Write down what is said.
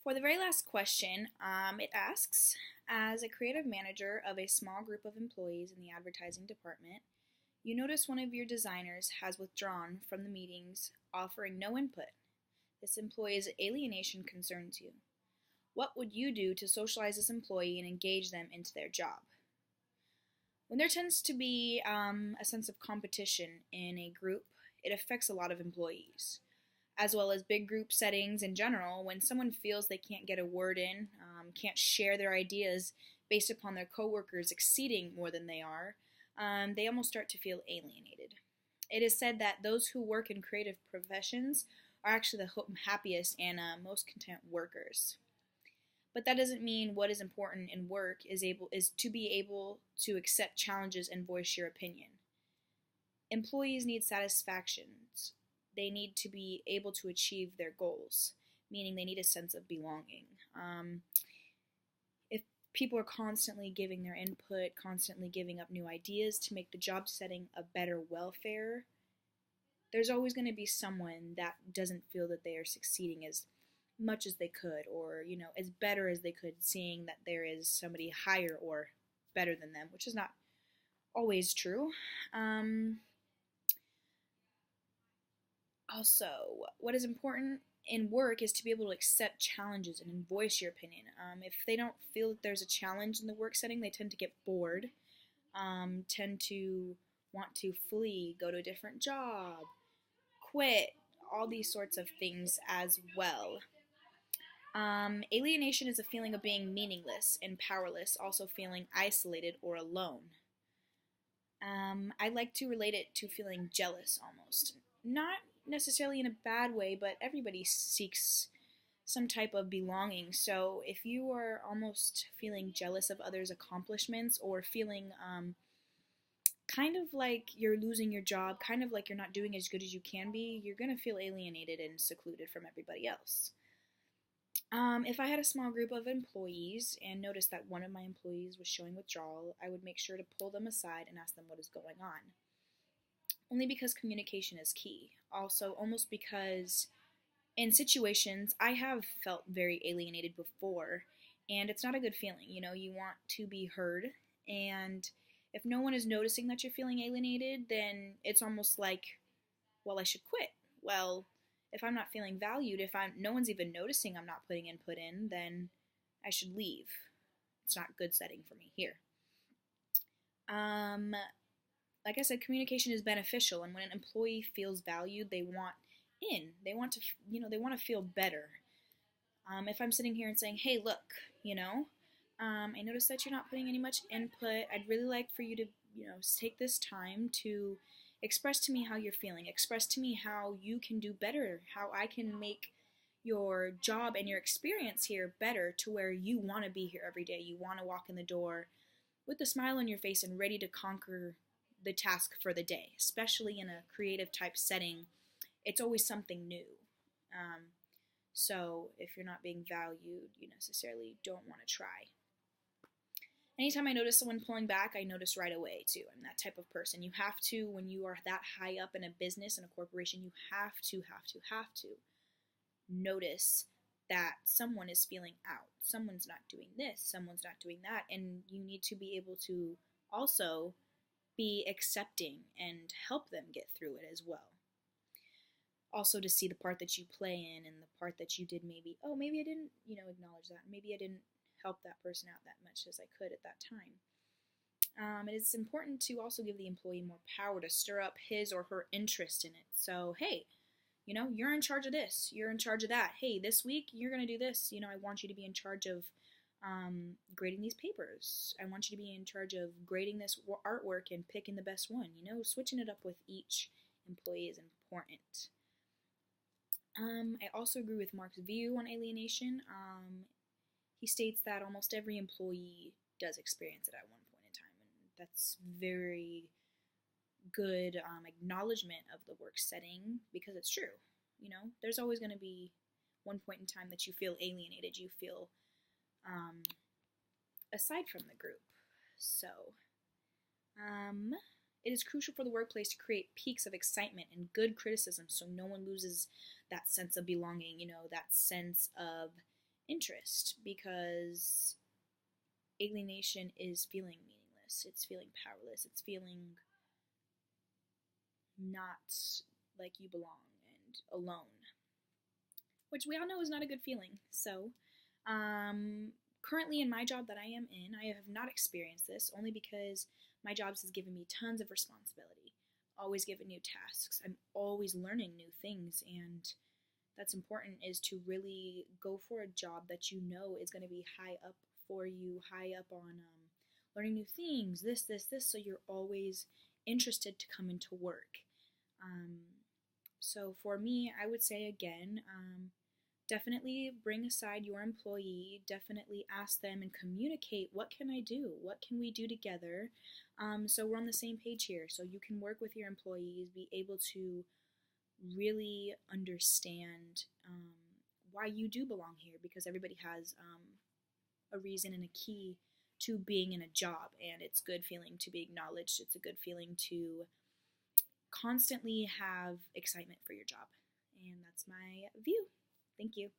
For the very last question, it asks, as a creative manager of a small group of employees in the advertising department, you notice one of your designers has withdrawn from the meetings, offering no input. This employee's alienation concerns you. What would you do to socialize this employee and engage them into their job? When there tends to be a sense of competition in a group, it affects a lot of employees, as well as big group settings in general. When someone feels they can't get a word in, can't share their ideas based upon their coworkers exceeding more than they almost start to feel alienated. It is said that those who work in creative professions are actually the happiest and most content workers. But that doesn't mean what is important in work is to be able to accept challenges and voice your opinion. Employees need satisfactions. They need to be able to achieve their goals, meaning they need a sense of belonging. If people are constantly giving their input, constantly giving up new ideas to make the job setting a better welfare, there's always going to be someone that doesn't feel that they are succeeding as much as they could, or as better as they could, seeing that there is somebody higher or better than them, which is not always true. Also, what is important in work is to be able to accept challenges and voice your opinion. If they don't feel that there's a challenge in the work setting, they tend to get bored, tend to want to flee, go to a different job, quit, all these sorts of things as well. Alienation is a feeling of being meaningless and powerless, also feeling isolated or alone. I like to relate it to feeling jealous almost. Not necessarily in a bad way, but everybody seeks some type of belonging. So if you are almost feeling jealous of others' accomplishments, or feeling kind of like you're losing your job, kind of like you're not doing as good as you can be, you're going to feel alienated and secluded from everybody else. If I had a small group of employees and noticed that one of my employees was showing withdrawal, I would make sure to pull them aside and ask them what is going on. Only because communication is key. Also, almost because in situations I have felt very alienated before, and it's not a good feeling. You want to be heard, and if no one is noticing that you're feeling alienated, then it's almost like, well, I should quit. Well, if I'm not feeling valued, if no one's even noticing I'm not putting input in, then I should leave. It's not good setting for me here. Like I said, communication is beneficial, and when an employee feels valued, they want in. They want to, they want to feel better. If I'm sitting here and saying, hey, look, I noticed that you're not putting any much input. I'd really like for you to, take this time to express to me how you're feeling. Express to me how you can do better, how I can make your job and your experience here better to where you want to be here every day. You want to walk in the door with a smile on your face and ready to conquer the task for the day, especially in a creative type setting. It's always something new. So if you're not being valued, you necessarily don't want to try. Anytime I notice someone pulling back, I notice right away too. I'm that type of person. You have to, when you are that high up in a business and a corporation, you have to notice that someone is feeling out. Someone's not doing this, someone's not doing that, and you need to be able to also be accepting and help them get through it as well. Also to see the part that you play in and the part that you did maybe I didn't, acknowledge that. Maybe I didn't help that person out that much as I could at that time. It is important to also give the employee more power to stir up his or her interest in it. So, hey, you're in charge of this. You're in charge of that. Hey, this week you're going to do this. I want you to be in charge of grading these papers. I want you to be in charge of grading this artwork and picking the best one. Switching it up with each employee is important. I also agree with Mark's view on alienation. He states that almost every employee does experience it at one point in time, and that's very good acknowledgement of the work setting, because it's true. There's always going to be one point in time that you feel alienated, you feel aside from the group. So, it is crucial for the workplace to create peaks of excitement and good criticism so no one loses that sense of belonging, that sense of interest, because alienation is feeling meaningless, it's feeling powerless, it's feeling not like you belong and alone, which we all know is not a good feeling. So, currently in my job that I am in, I have not experienced this, only because my job has given me tons of responsibility, always given new tasks. I'm always learning new things, and that's important, is to really go for a job that you know is going to be high up for you, high up on learning new things, this, so you're always interested to come into work. Um, so for me, I would say again, definitely bring aside your employee, definitely ask them and communicate, what can I do? What can we do together? So we're on the same page here. So you can work with your employees, be able to really understand why you do belong here, because everybody has a reason and a key to being in a job, and it's good feeling to be acknowledged. It's a good feeling to constantly have excitement for your job. And that's my view. Thank you.